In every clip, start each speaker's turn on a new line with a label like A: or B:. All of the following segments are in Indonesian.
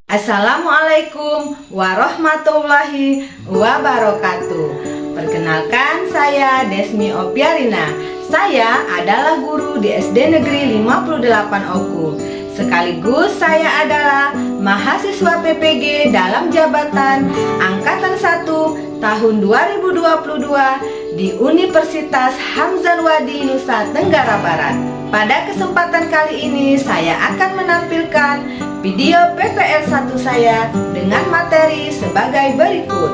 A: Assalamualaikum warahmatullahi wabarakatuh. Perkenalkan, saya Desmi Opiarina. Saya adalah guru di SD Negeri 58 Oku. Sekaligus saya adalah mahasiswa PPG dalam jabatan Angkatan 1 tahun 2022 di Universitas Hamzanwadi, Nusa Tenggara Barat. Pada kesempatan kali ini saya akan menampilkan video PPL 1 saya dengan materi sebagai berikut.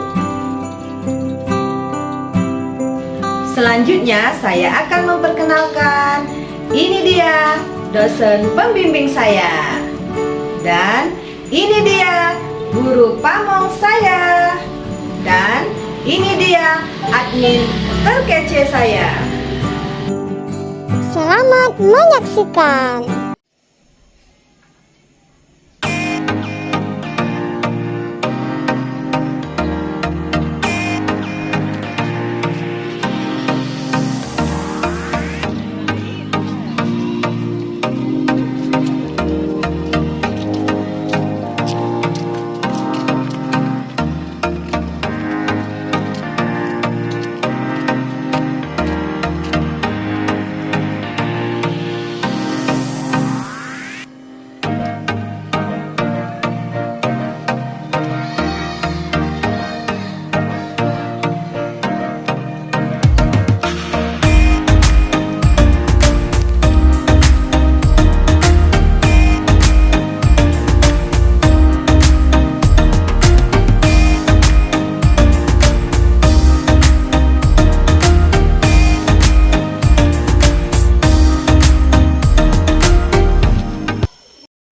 A: Selanjutnya saya akan memperkenalkan, ini dia dosen pembimbing saya. Dan ini dia guru pamong saya. Dan ini dia admin terkece saya.
B: Selamat menyaksikan.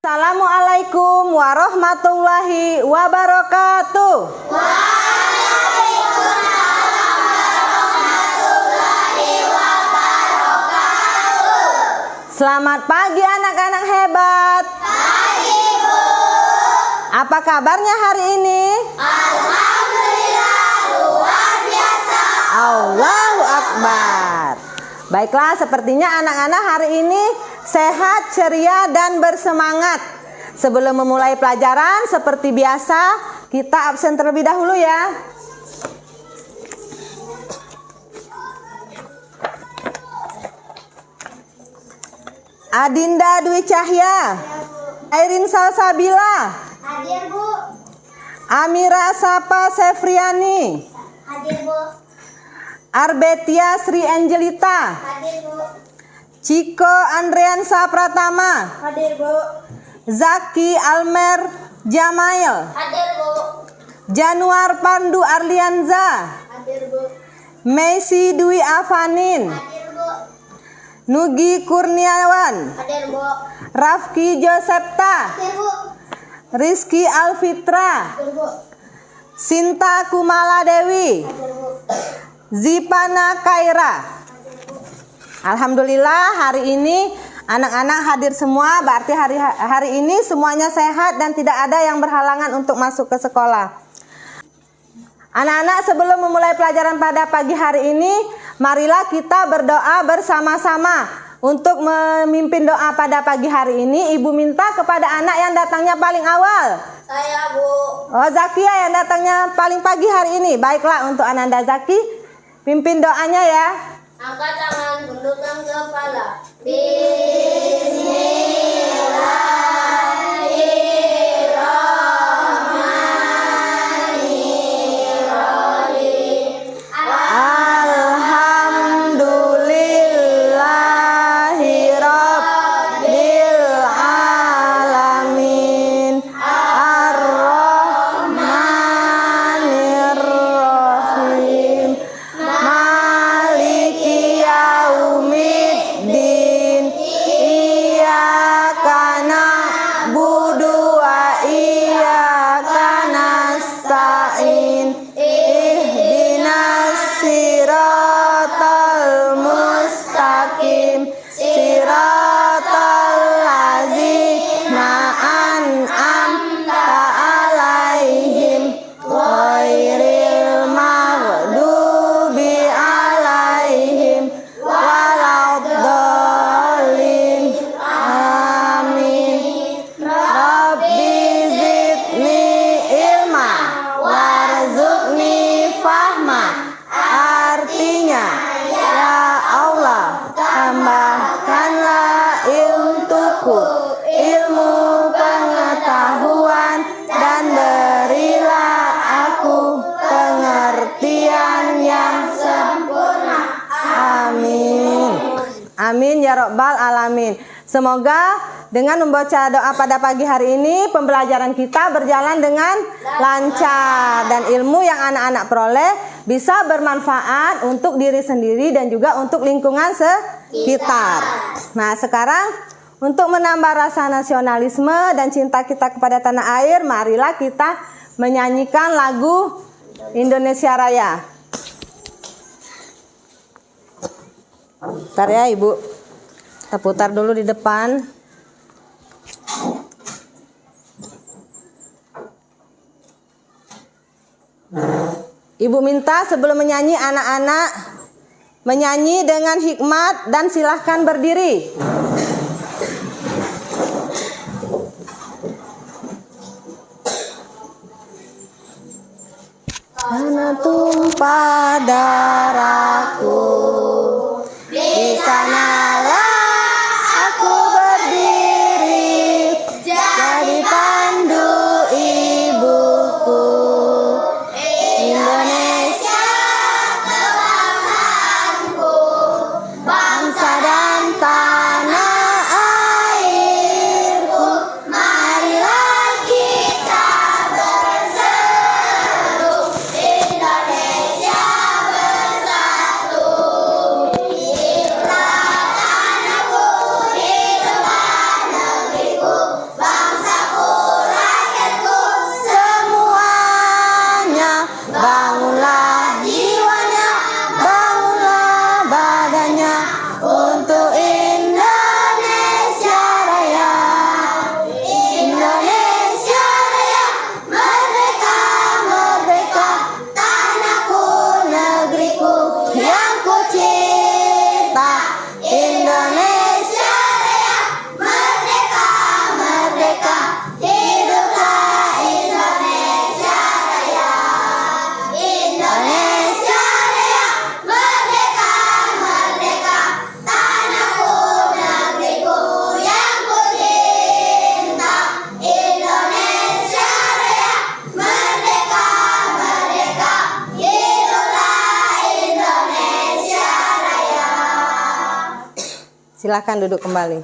A: Assalamualaikum warahmatullahi wabarakatuh. Selamat pagi anak-anak hebat.
B: Pagi, Bu.
A: Apa kabarnya hari ini?
B: Alhamdulillah luar biasa.
A: Allahu Akbar. Baiklah, sepertinya anak-anak hari ini sehat, ceria, dan bersemangat. Sebelum memulai pelajaran, seperti biasa, kita absen terlebih dahulu ya. Adinda Dwi Cahya, Airin Salsabila,
B: Hadir, Bu.
A: Amira Sapa Sefriani,
B: Hadir, Bu.
A: Arbetia Sri Angelita,
B: Hadir, Bu.
A: Ciko Andriansa Pratama,
B: Hadir, Bu.
A: Zaki Almer Jamail,
B: Hadir, Bu.
A: Januar Pandu Arlianza,
B: Hadir, Bu.
A: Messi Dwi Avanin,
B: Hadir, Bu.
A: Nugi Kurniawan,
B: Hadir, Bu.
A: Rafki Josepta,
B: Hadir, Bu.
A: Rizky Alfitra,
B: Hadir, Bu.
A: Sinta Kumala Dewi,
B: Hadir, Bu.
A: Zipana Kaira. Alhamdulillah hari ini anak-anak hadir semua, berarti hari ini semuanya sehat dan tidak ada yang berhalangan untuk masuk ke sekolah. Anak-anak, sebelum memulai pelajaran pada pagi hari ini, marilah kita berdoa bersama-sama. Untuk memimpin doa pada pagi hari ini, Ibu minta kepada anak yang datangnya paling awal.
B: Saya, Bu.
A: Oh, Zakia yang datangnya paling pagi hari ini. Baiklah, untuk Ananda Zaki, pimpin doanya ya.
B: Angkat tangan, tundukkan kepala. Bismillahirrahmanirrahim.
A: Alhamdulillahirabbil alamin. Ar-Rahmanirrahim. Maliki yaumiddin. Amin ya rabbal alamin. Semoga dengan membaca doa pada pagi hari ini pembelajaran kita berjalan dengan lancar dan ilmu yang anak-anak peroleh bisa bermanfaat untuk diri sendiri dan juga untuk lingkungan sekitar. Nah, sekarang untuk menambah rasa nasionalisme dan cinta kita kepada tanah air, marilah kita menyanyikan lagu Indonesia Raya. Bentar ya Ibu, kita putar dulu di depan. Ibu minta sebelum menyanyi anak-anak menyanyi dengan hikmat dan silahkan berdiri. Karena tumpah darahku, di sanalah aku berdiri, jadi pandu ibuku. Indonesia kebangsaanku, bangsa dan tanah airku. Marilah kita berseru, Indonesia bersatu. Hiduplah tanahku, hiduplah negeriku, bangsaku, rakyatku semuanya. Bangunlah jiwanya, bangunlah badannya untuk Indonesia Raya. Indonesia Raya, merdeka, merdeka, tanahku, negeriku yang ku cinta. Indonesia Raya, merdeka, merdeka, hiduplah Indonesia Raya. Indonesia Raya, merdeka, merdeka, tanahku, negeriku yang ku cinta. Indonesia Raya, merdeka, merdeka, hiduplah Indonesia Raya. Silakan duduk kembali.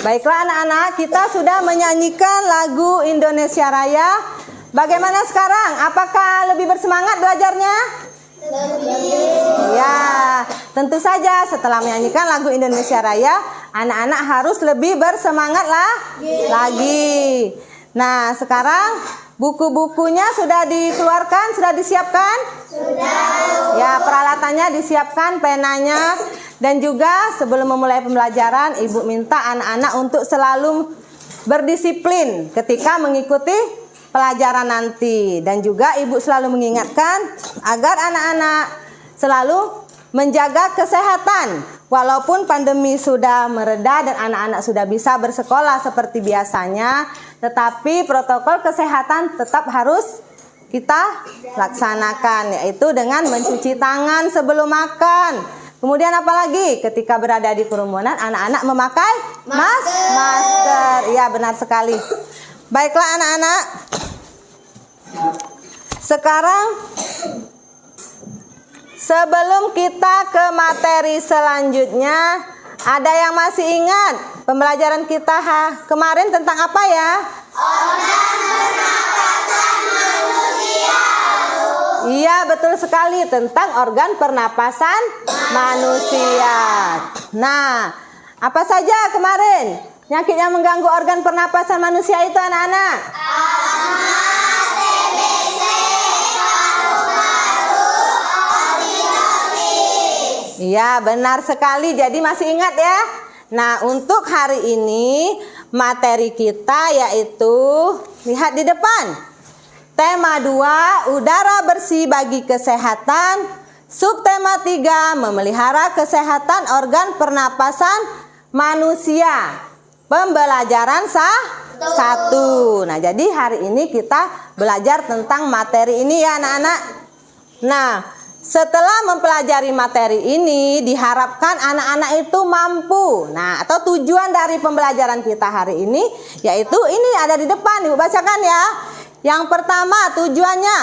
A: Baiklah anak-anak, kita sudah menyanyikan lagu Indonesia Raya. Bagaimana sekarang? Apakah lebih bersemangat belajarnya? Ya, tentu saja setelah menyanyikan lagu Indonesia Raya, anak-anak harus lebih bersemangat lagi. Nah, sekarang buku-bukunya sudah dikeluarkan, sudah disiapkan? Sudah. Ya, peralatannya disiapkan, penanya. Dan juga sebelum memulai pembelajaran, Ibu minta anak-anak untuk selalu berdisiplin ketika mengikuti pelajaran nanti. Dan juga Ibu selalu mengingatkan agar anak-anak selalu menjaga kesehatan. Walaupun pandemi sudah mereda dan anak-anak sudah bisa bersekolah seperti biasanya, tetapi protokol kesehatan tetap harus kita laksanakan, yaitu dengan mencuci tangan sebelum makan. Kemudian apalagi ketika berada di kerumunan, anak-anak memakai masker. Iya, benar sekali. Baiklah anak-anak. Sekarang sebelum kita ke materi selanjutnya, ada yang masih ingat pembelajaran kita kemarin tentang apa ya? Organ pernapasan manusia. Iya, betul sekali, tentang organ pernapasan manusia. Nah, apa saja kemarin penyakit yang mengganggu organ pernapasan manusia itu anak-anak? Asma, TBC, paru-paru, osteoporosis. Iya, benar sekali. Jadi masih ingat ya? Nah, untuk hari ini materi kita yaitu, lihat di depan. Tema 2, udara bersih bagi kesehatan. Subtema 3, memelihara kesehatan organ pernapasan manusia. Pembelajaran 1. Nah, jadi hari ini kita belajar tentang materi ini ya anak-anak. Nah, setelah mempelajari materi ini, diharapkan anak-anak itu mampu. Nah, atau tujuan dari pembelajaran kita hari ini, yaitu ini ada di depan, Ibu bacakan ya. Yang pertama tujuannya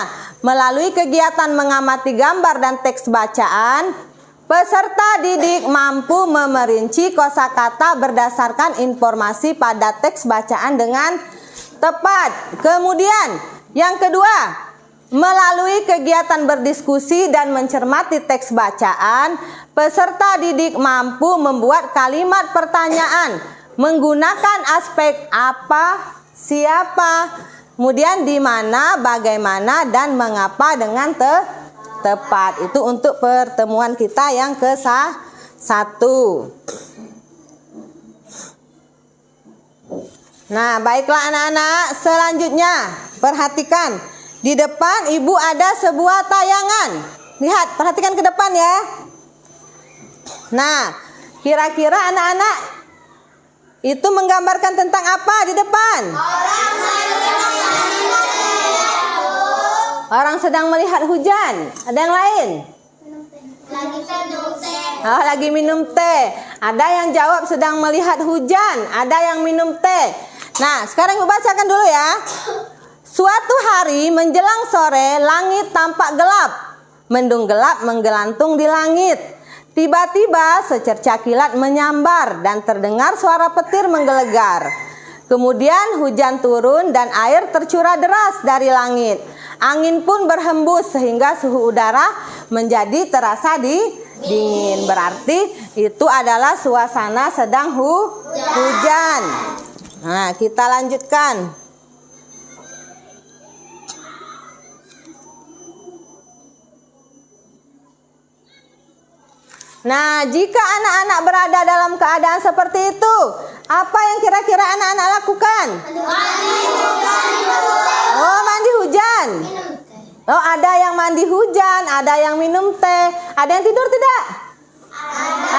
A: Melalui kegiatan mengamati gambar dan teks bacaan, peserta didik mampu memerinci kosakata berdasarkan informasi pada teks bacaan dengan tepat. Kemudian, yang kedua, melalui kegiatan berdiskusi dan mencermati teks bacaan, peserta didik mampu membuat kalimat pertanyaan menggunakan aspek apa, siapa, kemudian di mana, bagaimana, dan mengapa dengan tepat. Itu untuk pertemuan kita yang ke-1. Nah, baiklah anak-anak, selanjutnya perhatikan. Di depan ibu ada sebuah tayangan. Lihat, perhatikan ke depan ya. Nah, kira-kira anak-anak itu menggambarkan tentang apa di depan? Orang sedang melihat hujan. Ada yang lain? Lagi minum teh. Ada yang jawab sedang melihat hujan. Ada yang minum teh. Nah, sekarang ibu bacakan dulu ya. Suatu hari menjelang sore, langit tampak gelap. Mendung gelap menggelantung di langit. Tiba-tiba secerca kilat menyambar dan terdengar suara petir menggelegar. Kemudian hujan turun dan air tercurah deras dari langit. Angin pun berhembus sehingga suhu udara menjadi terasa dingin. Berarti itu adalah suasana sedang hujan. Nah, kita lanjutkan. Nah, jika anak-anak berada dalam keadaan seperti itu, apa yang kira-kira anak-anak lakukan? Oh, mandi hujan. Oh, ada yang mandi hujan, ada yang minum teh, ada yang tidur tidak?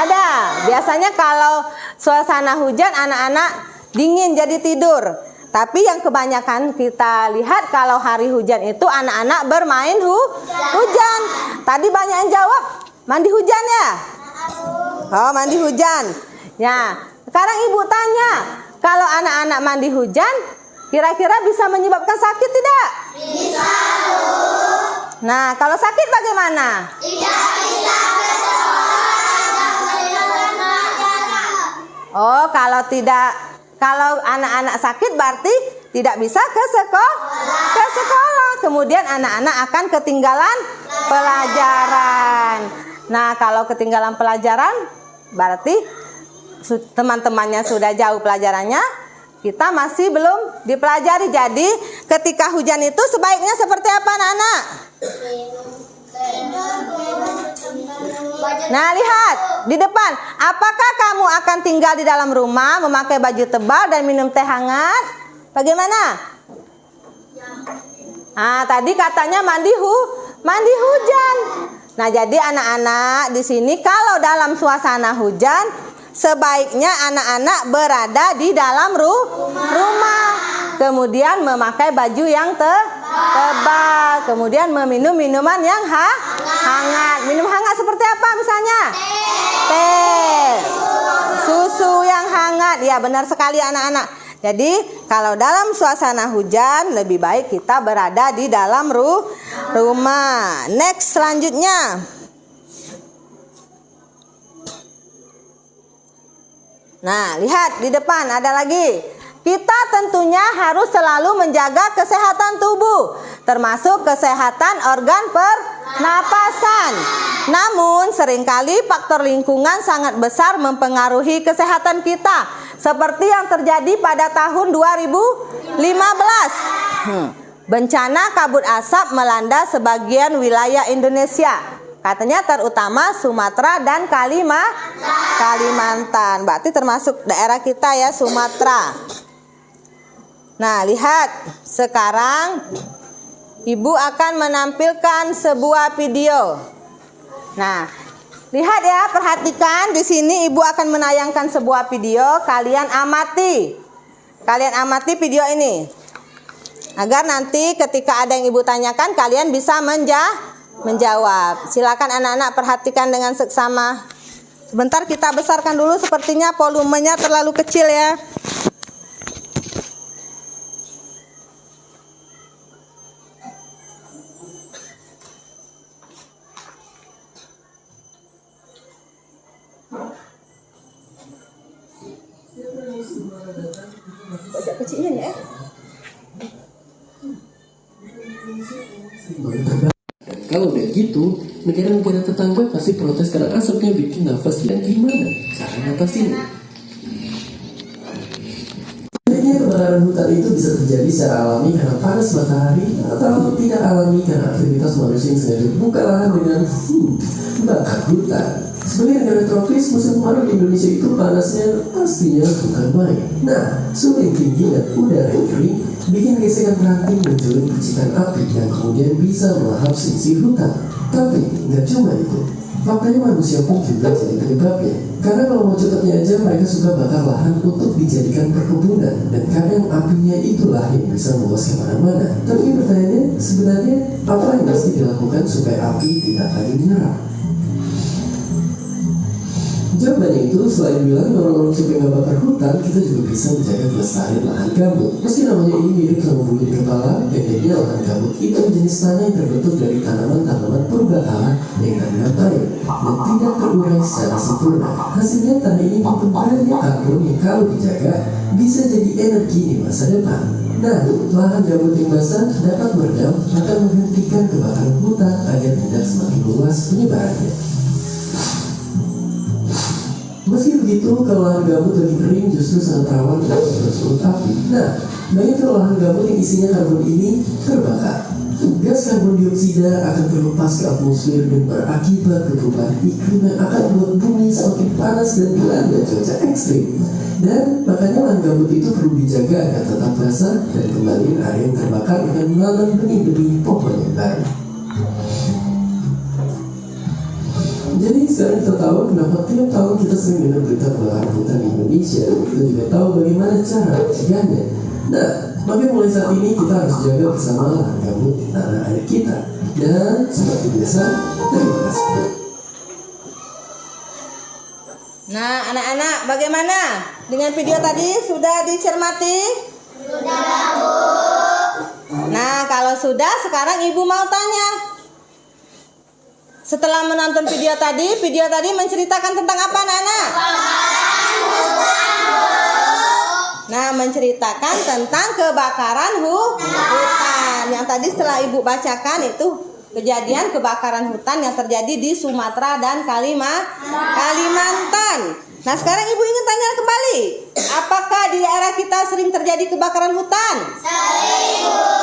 A: Ada. Biasanya kalau suasana hujan, anak-anak dingin jadi tidur. Tapi yang kebanyakan kita lihat kalau hari hujan itu anak-anak bermain hujan. Tadi banyak yang jawab, mandi hujan ya? Oh, mandi hujan. Ya, sekarang ibu tanya, kalau anak-anak mandi hujan, kira-kira bisa menyebabkan sakit tidak? Bisa. Nah, kalau sakit bagaimana? Tidak bisa ke sekolah. Oh, kalau anak-anak sakit berarti tidak bisa ke sekolah. Kemudian anak-anak akan ketinggalan pelajaran. Nah, kalau ketinggalan pelajaran, berarti teman-temannya sudah jauh pelajarannya, kita masih belum dipelajari. Jadi, ketika hujan itu sebaiknya seperti apa anak-anak? Nah, lihat di depan. Apakah kamu akan tinggal di dalam rumah, memakai baju tebal dan minum teh hangat? Bagaimana? Nah, tadi katanya mandi hujan. Nah, jadi anak-anak di sini kalau dalam suasana hujan, sebaiknya anak-anak berada di dalam rumah. Kemudian memakai baju yang tebal. Kemudian meminum minuman yang hangat. Minum hangat seperti apa misalnya? Teh. Susu yang hangat. Ya, benar sekali anak-anak. Jadi kalau dalam suasana hujan lebih baik kita berada di dalam rumah. Next, selanjutnya. Nah, lihat di depan ada lagi. Kita tentunya harus selalu menjaga kesehatan tubuh, termasuk kesehatan organ pernapasan. Namun seringkali faktor lingkungan sangat besar mempengaruhi kesehatan kita, seperti yang terjadi pada tahun 2015. Bencana kabut asap melanda sebagian wilayah Indonesia. Katanya terutama Sumatera dan Kalimantan. Berarti termasuk daerah kita ya, Sumatera. Nah, lihat. Sekarang Ibu akan menampilkan sebuah video. Nah, lihat ya, perhatikan di sini Ibu akan menayangkan sebuah video. Kalian amati. Kalian amati video ini. Agar nanti ketika ada yang Ibu tanyakan, kalian bisa menjawab. Silakan anak-anak perhatikan dengan seksama. Sebentar kita besarkan dulu, sepertinya volumenya terlalu kecil ya. Baca kecilnya ya.
C: Kalau udah gitu, negara-negara tetangga pasti protes karena asapnya bikin nafas. Dan gimana cara ngatasinnya? Sebenarnya kebakaran hutan itu bisa terjadi secara alami karena panas matahari, atau tidak alami karena aktivitas manusia yang sengaja buka lahan dengan bakar hutan. Sebagai negara tropis, musim kemarau di Indonesia itu panasnya pastinya bukan main. Nah, suhu yang tinggi dan udara yang kering bikin gesekan ranting menjalin percikan api yang kemudian bisa melahap sisi hutan. Tapi nggak cuma itu, faktanya manusia pun juga jadi penyebabnya. Karena kalau mau cepatnya aja mereka suka bakar lahan untuk dijadikan perkebunan, dan kadang apinya itulah yang bisa meluas kemana-mana. Tapi pertanyaannya sebenarnya apa yang mesti dilakukan supaya api tidak lagi menyerap? Jawabannya itu selain bilang orang-orang supaya nggak bakar hutan, kita juga bisa menjaga kelestarian lahan gambut. Meski namanya ini mirip sama bulu di kepala, bedanya lahan gambut itu jenis tanah yang terbentuk dari tanaman-tanaman purbakala yang terendam air dan tidak terurai secara sempurna. Hasilnya tanah ini mempunyai banyak karbon yang kalau dijaga bisa jadi energi di masa depan. Nah, lahan gambut yang basah dapat meredam akan menghentikan kebakaran hutan agar tidak semakin luas penyebarannya. Meski begitu, kalau lahan gambut lagi kering justru sangat rawan terhadap tersebut api. Nah, banyak kalau lahan gambut yang isinya karbon ini terbakar. Gas karbon dioksida akan terlepas ke atmosfer dan berakibat ke perubahan iklim yang akan membuat bumi semakin panas dan dilanda cuaca ekstrim. Dan makanya lahan gambut itu perlu dijaga agar tetap basah dan kembali area yang terbakar dengan menanam benih-benih pohon yang baru. Jadi sekarang kita tahu kenapa tiap tahun kita sering dengar berita kebakaran hutan di Indonesia. Kita juga tahu bagaimana cara mencegahnya. Nah, makanya mulai saat ini kita harus jaga bersama lahan gambut di tanah air kita. Dan seperti biasa, terima kasih.
A: Nah, anak-anak, bagaimana dengan video tadi? Sudah dicermati?
B: Sudah, Bu.
A: Nah, kalau sudah, sekarang Ibu mau tanya. Setelah menonton video tadi menceritakan tentang apa, anak-anak? Nah, menceritakan tentang kebakaran hutan. Yang tadi setelah Ibu bacakan itu kejadian kebakaran hutan yang terjadi di Sumatera dan Kalimantan. Nah, sekarang Ibu ingin tanya kembali, apakah di daerah kita sering terjadi kebakaran hutan?
B: Sering, Bu.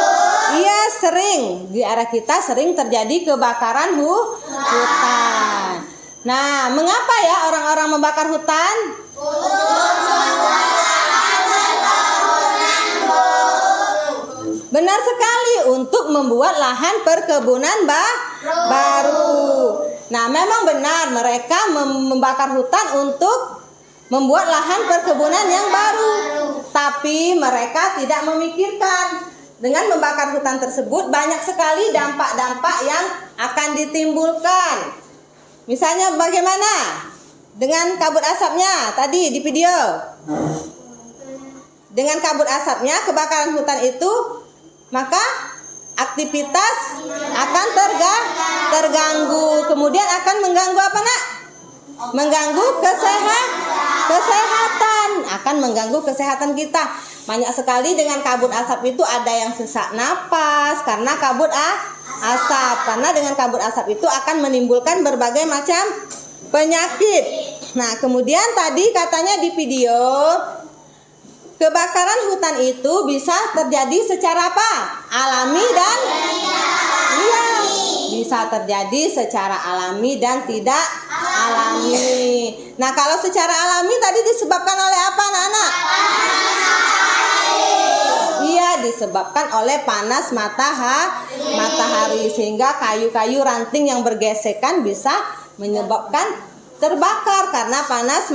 A: Iya, sering. Di daerah kita sering terjadi kebakaran hutan. Nah, mengapa ya orang-orang membakar hutan? Benar sekali, untuk membuat lahan perkebunan baru. Nah, memang benar mereka membakar hutan untuk membuat lahan perkebunan yang baru. Tapi mereka tidak memikirkan dengan membakar hutan tersebut banyak sekali dampak-dampak yang akan ditimbulkan. Misalnya bagaimana dengan kabut asapnya tadi di video. Dengan kabut asapnya kebakaran hutan itu, maka aktivitas akan terganggu. Kemudian akan mengganggu apa, Nak? Mengganggu kesehatan. Akan mengganggu kesehatan kita. Banyak sekali dengan kabut asap itu ada yang sesak napas karena kabut asap. Karena dengan kabut asap itu akan menimbulkan berbagai macam penyakit. Nah, kemudian tadi katanya di video, kebakaran hutan itu bisa terjadi secara apa? Alami dan bisa terjadi secara alami dan tidak alami. Nah, kalau secara alami tadi disebabkan oleh apa, anak-anak? Iya, disebabkan oleh panas matahari sehingga kayu-kayu ranting yang bergesekan bisa menyebabkan terbakar karena panas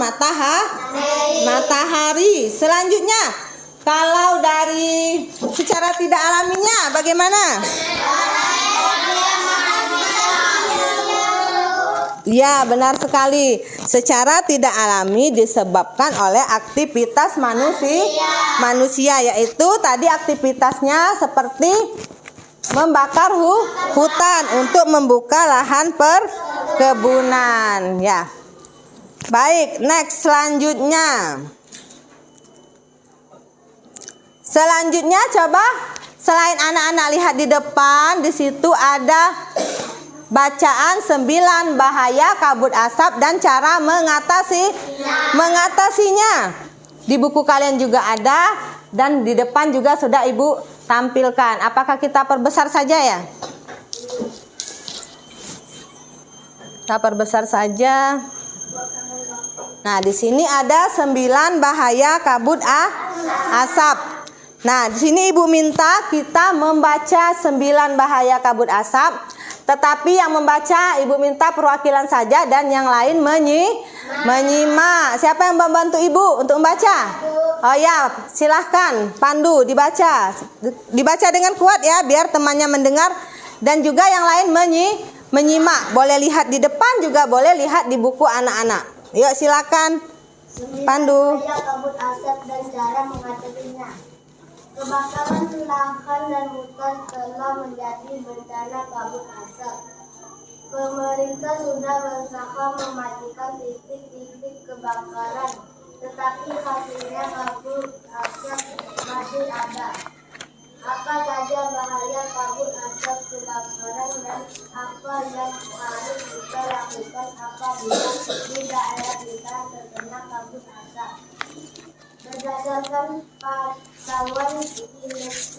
A: matahari. Selanjutnya, kalau dari secara tidak alaminya bagaimana? Ya, benar sekali. Secara tidak alami disebabkan oleh aktivitas manusia, yaitu tadi aktivitasnya seperti membakar hutan untuk membuka lahan perkebunan. Ya. Baik, next selanjutnya. Selanjutnya coba selain anak-anak lihat di depan, di situ ada bacaan 9 bahaya kabut asap dan cara mengatasinya. Di buku kalian juga ada dan di depan juga sudah Ibu tampilkan. Apakah kita perbesar saja ya? Kita perbesar saja. Nah, di sini ada 9 bahaya kabut asap. Nah, di sini Ibu minta kita membaca 9 bahaya kabut asap. Tetapi yang membaca Ibu minta perwakilan saja dan yang lain menyimak. Siapa yang membantu Ibu untuk membaca? Oh ya, silahkan Pandu dibaca. Dibaca dengan kuat ya, biar temannya mendengar. Dan juga yang lain menyimak. Boleh lihat di depan, juga boleh lihat di buku anak-anak. Yuk silakan Pandu.
B: Bahaya kabut asap dan cara mengatasinya. Kebakaran lahan dan hutan telah menjadi bencana kabut asap. Pemerintah sudah berusaha mematikan titik-titik kebakaran, tetapi hasilnya kabut asap masih ada. Apa saja bahaya kabut asap kebakaran dan apa yang harus kita lakukan apabila di daerah kita terkena kabut asap? Berdasarkan pantauan indeks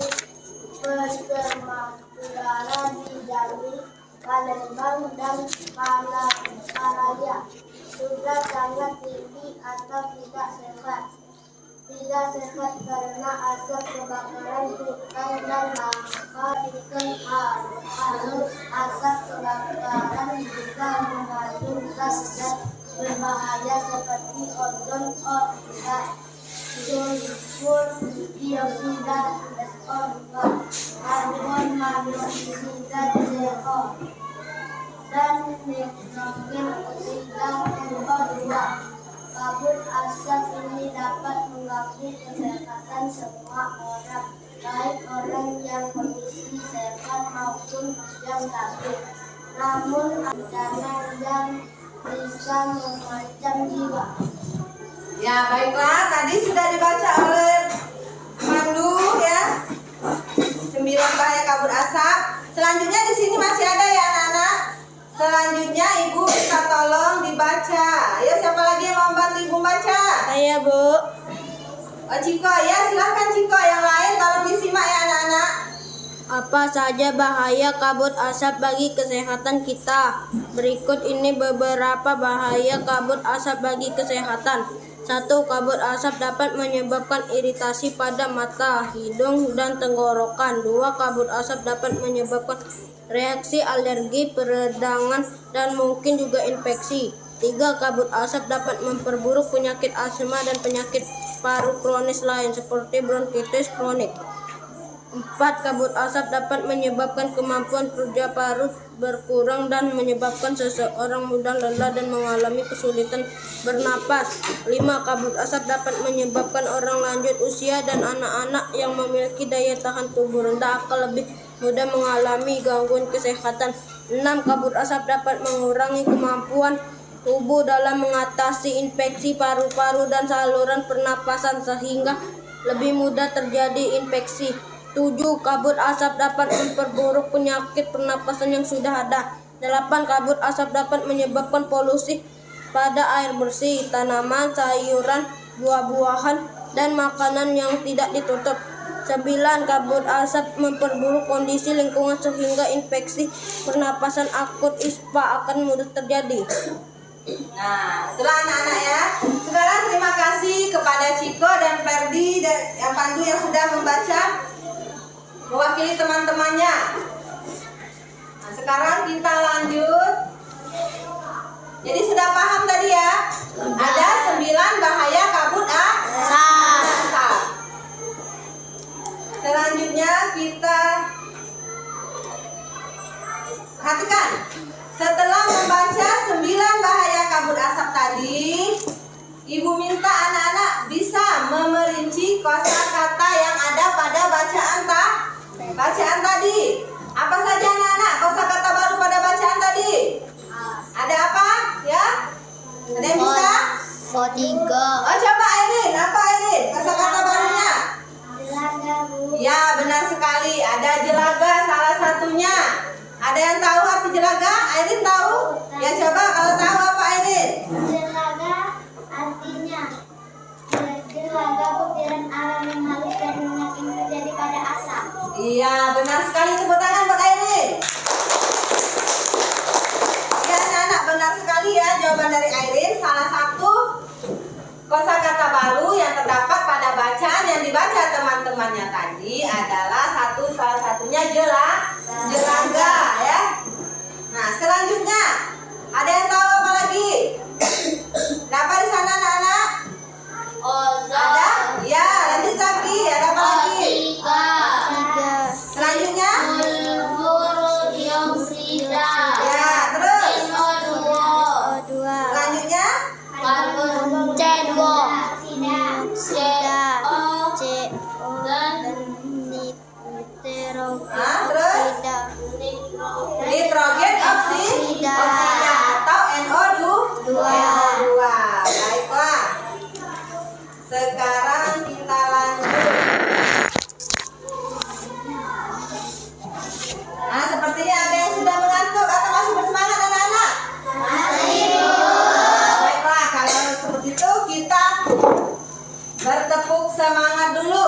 B: pencemaran udara di Jambi, Palembang, dan Palaya sudah sangat tinggi atau tidak sehat. Tidak sehat karena asap kebakaran hutan dan lahan ikan harus asap kebakaran juga mengandung gas zat berbahaya seperti ozon sulfur dioksida karbon monoksida CO dan nitrogen oksida NO2. Kabut asap ini dapat mengganggu kesehatan semua orang, baik orang yang kondisi sehat maupun yang sakit. Namun bencana yang bisa mengancam jiwa.
A: Ya, baiklah, tadi sudah dibaca oleh Pandu ya. 9 bahaya kabut asap. Selanjutnya di sini masih ada ya anak-anak. Selanjutnya Ibu minta tolong dibaca. Ya, siapa lagi yang mau bantu Ibu baca?
B: Saya, Bu.
A: Oh, Ciko ya, silahkan Ciko. Yang lain tolong disimak ya anak-anak.
B: Apa saja bahaya kabut asap bagi kesehatan kita? Berikut ini beberapa bahaya kabut asap bagi kesehatan. 1. Kabut asap dapat menyebabkan iritasi pada mata, hidung, dan tenggorokan. 2. Kabut asap dapat menyebabkan reaksi alergi, peradangan, dan mungkin juga infeksi. 3. Kabut asap dapat memperburuk penyakit asma dan penyakit paru kronis lain seperti bronkitis kronik. 4. Kabut asap dapat menyebabkan kemampuan kerja paru berkurang dan menyebabkan seseorang mudah lelah dan mengalami kesulitan bernapas. 5. Kabut asap dapat menyebabkan orang lanjut usia dan anak-anak yang memiliki daya tahan tubuh rendah akan lebih mudah mengalami gangguan kesehatan. 6. Kabut asap dapat mengurangi kemampuan tubuh dalam mengatasi infeksi paru-paru dan saluran pernapasan sehingga lebih mudah terjadi infeksi. 7. Kabut asap dapat memperburuk penyakit pernapasan yang sudah ada. 8. Kabut asap dapat menyebabkan polusi pada air bersih, tanaman, sayuran, buah-buahan, dan makanan yang tidak ditutup. 9. Kabut asap memperburuk kondisi lingkungan sehingga infeksi pernapasan akut ISPA akan mudah terjadi.
A: Nah, itulah anak-anak ya. Sekarang terima kasih kepada Ciko dan Ferdi dan yang Pandu yang sudah membaca mewakili teman-temannya. Nah, sekarang kita lanjut. Jadi sudah paham tadi ya? Ada 9 bahaya kabut asap. Selanjutnya kita perhatikan. Setelah membaca 9 bahaya kabut asap tadi, Ibu minta anak-anak bisa memerinci kosakata yang ada pada bacaan tadi. Apa saja anak-anak kosakata baru pada bacaan tadi? Ada apa? Ya? Ada yang bisa?
B: 3.
A: Oh, coba Airin. Apa Airin? Kosakata barunya?
B: Telaga
A: Ada yang tahu arti jelaga? Airin tahu? Ya coba kalau tahu apa Airin?
D: Jelaga artinya jelaga butiran alam yang halus dan minyak yang terjadi pada asap.
A: Iya, benar sekali. Tepuk tangan buat Airin. Ya anak-anak, benar sekali ya jawaban dari Airin. Salah satu kosakata baru yang terdapat pada bacaan yang dibaca teman-temannya tadi adalah salah satunya jelaga ya. Nah, selanjutnya ada yang tahu apa lagi? Dapat di sana anak-anak? Ada? Ya, lanjut lagi. Ada apa lagi? Selanjutnya? Ya, terus? Selanjutnya? Terus? Nitrogen oksida atau NO2. Baiklah. Sekarang kita lanjut. Nah, sepertinya ada yang sudah mengantuk atau masih bersemangat anak-anak? Baiklah, kalau seperti itu kita bertepuk semangat dulu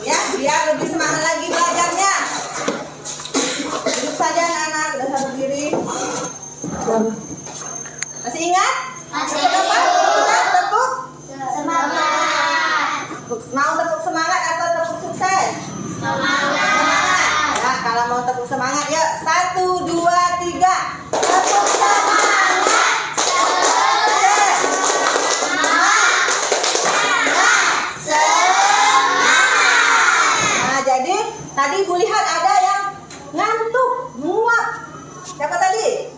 A: ya, biar lebih semangat lagi belajarnya. Duduk saja anak-anak, sudah saya berdiri. Masih ingat?
D: Masih.
A: Apa? Kita tepuk
D: Semangat.
A: mau tepuk semangat atau tepuk sukses?
D: Semangat.
A: Ya, kalau mau tepuk semangat yuk. 1, 2, 3. Tepuk semangat. Nah, jadi tadi Ibu lihat ada yang ngantuk, menguap. Siapa tadi?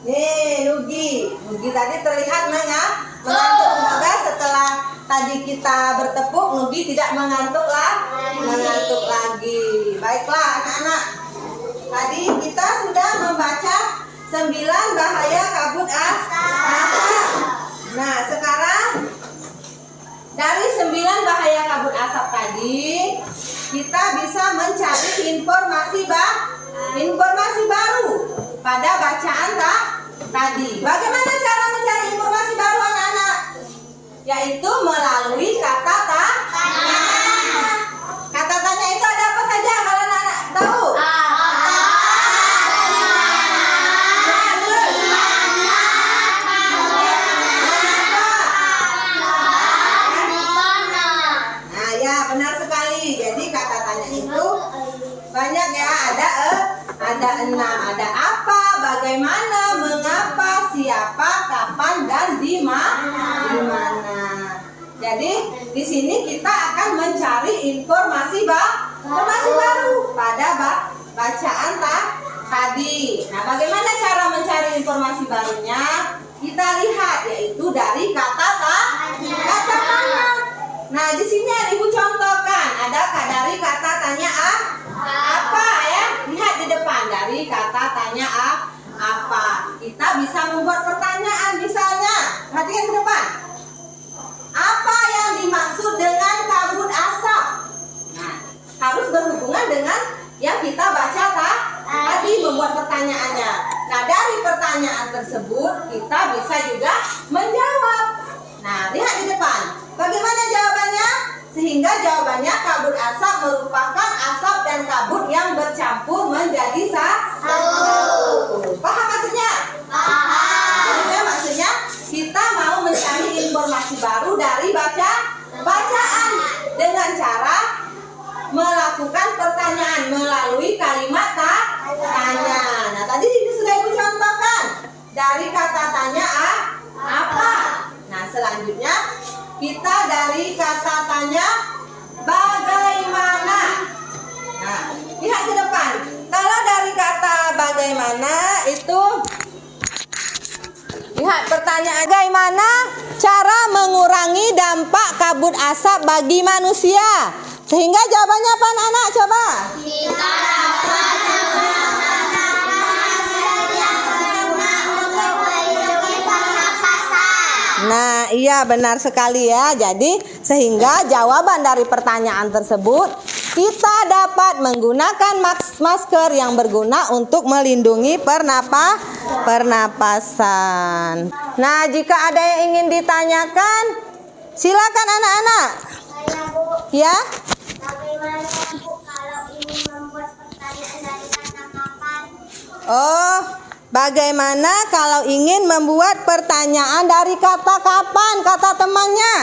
A: Nih, Nugi. Nugi tadi terlihat mengantuk. Semoga setelah tadi kita bertepuk, Nugi tidak mengantuk lagi. Baiklah anak-anak. Tadi kita sudah membaca 9 bahaya kabut asap. Nah, sekarang dari 9 bahaya kabut asap tadi, kita bisa mencari informasi baru pada bacaan tadi. Bagaimana cara mencari informasi baru anak-anak? Yaitu melalui kata tanya. Kata tanya itu ada apa saja kalau anak-anak tahu? Nah ya, benar sekali. Jadi kata tanya itu banyak ya, ada 6. Ada apa, bagaimana, mengapa, siapa, kapan, dan di mana. Jadi di sini kita akan mencari informasi baru pada bacaan tadi. Nah, bagaimana cara mencari informasi barunya? Kita lihat, yaitu dari kata tanya. Nah, di sini ada Ibu contohkan, ada dari kata tanya apa ya? Lihat di depan, dari kata tanya apa. Kita bisa membuat pertanyaan, misalnya, perhatikan di depan. Apa yang dimaksud dengan kabut asap? Nah, harus berhubungan dengan yang kita baca tadi, membuat pertanyaannya. Nah, dari pertanyaan tersebut kita bisa juga menjawab. Nah, lihat di depan. Bagaimana jawabannya? Sehingga jawabannya kabut asap merupakan asap dan kabut yang bercampur menjadi satu. Paham maksudnya? Paham. Jadi maksudnya kita mau mencari informasi baru dari bacaan dengan cara melakukan pertanyaan melalui kalimat tanya. Nah, tadi ini sudah Ibu contohkan dari kata tanya apa. Nah, selanjutnya kita dari kata tanya bagaimana. Nah, lihat ke depan. Kalau dari kata bagaimana itu, lihat pertanyaan, bagaimana cara mengurangi dampak kabut asap bagi manusia? Sehingga jawabannya apa anak-anak? Coba.
D: Kita dapat
A: Nah, iya benar sekali ya. Jadi sehingga jawaban dari pertanyaan tersebut kita dapat menggunakan masker yang berguna untuk melindungi pernapasan. Nah, jika ada yang ingin ditanyakan, silakan anak-anak.
D: Saya Bu,
A: Ya.
D: bagaimana Bu kalau ingin membuat pertanyaan dari kata kapan?
A: Oh, bagaimana kalau ingin membuat pertanyaan dari kata kapan, kata temannya?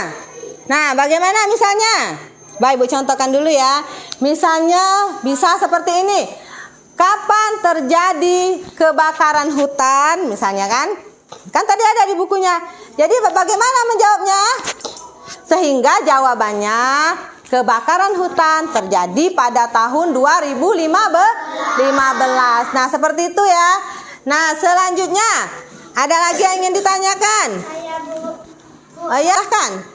A: Nah, bagaimana misalnya? Baik, Bu contohkan dulu ya. Misalnya bisa seperti ini. Kapan terjadi kebakaran hutan? Misalnya kan? Kan tadi ada di bukunya. Jadi bagaimana menjawabnya? Sehingga jawabannya kebakaran hutan terjadi pada tahun 2015. Nah, seperti itu ya. Nah, selanjutnya ada lagi yang ingin ditanyakan?
D: Saya Bu,
A: Oh ya kan?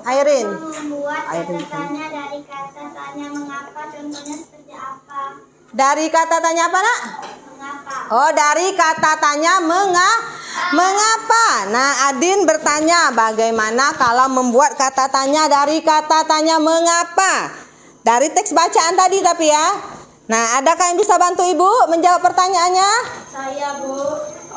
A: Airin.
D: membuat kata tanya dari kata tanya mengapa, contohnya seperti apa?
A: Dari kata tanya apa, Nak?
D: Mengapa?
A: Oh, dari kata tanya mengapa. Nah, Adin bertanya bagaimana kalau membuat kata tanya dari kata tanya mengapa. Dari teks bacaan tadi tapi ya. Nah, adakah yang bisa bantu Ibu menjawab pertanyaannya?
B: Saya Bu,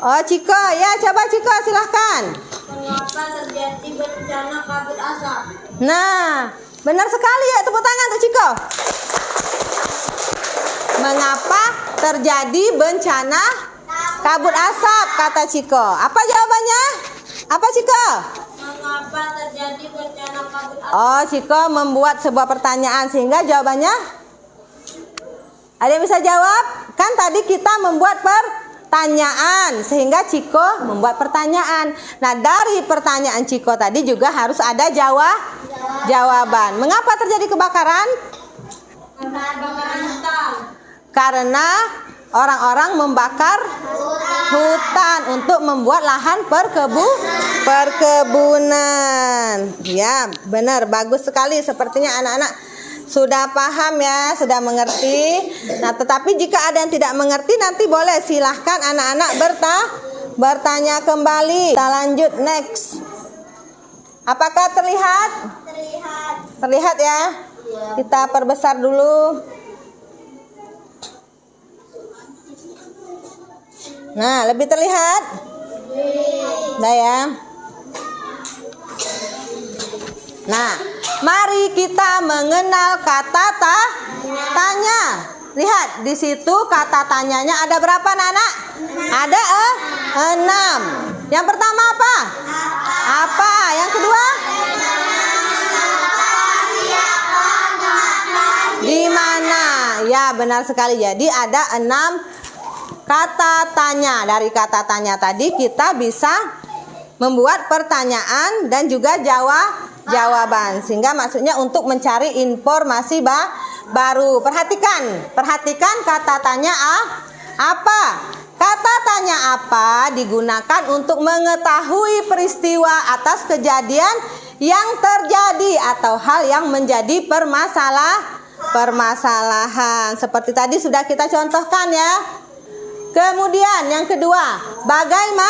A: Oh, Ciko. Ya, coba Ciko silahkan.
B: mengapa terjadi bencana kabut asap?
A: Nah, benar sekali ya. Tepuk tangan untuk Ciko. Mengapa terjadi bencana kabut asap, kata Ciko. Apa jawabannya? Apa Ciko?
B: Mengapa terjadi bencana kabut asap?
A: Oh, Ciko membuat sebuah pertanyaan sehingga jawabannya ada yang bisa jawab? Kan tadi kita membuat pertanyaan sehingga Ciko membuat pertanyaan. Nah, dari pertanyaan Ciko tadi juga harus ada jawaban. Mengapa terjadi kebakaran?
B: Kebakaran hutan.
A: Karena orang-orang membakar hutan untuk membuat lahan perkebunan. Ya, benar, bagus sekali. Sepertinya anak-anak sudah paham ya, sudah mengerti. Nah, tetapi jika ada yang tidak mengerti, nanti boleh silahkan anak-anak bertanya kembali. Kita lanjut next. Apakah terlihat?
D: Terlihat.
A: Terlihat ya? Kita perbesar dulu. Nah, lebih terlihat? Nah ya. Nah, mari kita mengenal kata tanya. Lihat, di situ kata tanyanya ada berapa, Nana? Ada 6. Yang pertama apa? Apa? Yang kedua? Di mana? Ya, benar sekali. Jadi ada 6 kata tanya. Dari kata tanya tadi kita bisa membuat pertanyaan dan juga jawaban. Sehingga maksudnya untuk mencari informasi baru. Perhatikan kata tanya apa. Kata tanya apa digunakan untuk mengetahui peristiwa atas kejadian yang terjadi atau hal yang menjadi permasalahan. Seperti tadi sudah kita contohkan ya. Kemudian yang kedua, bagaimana?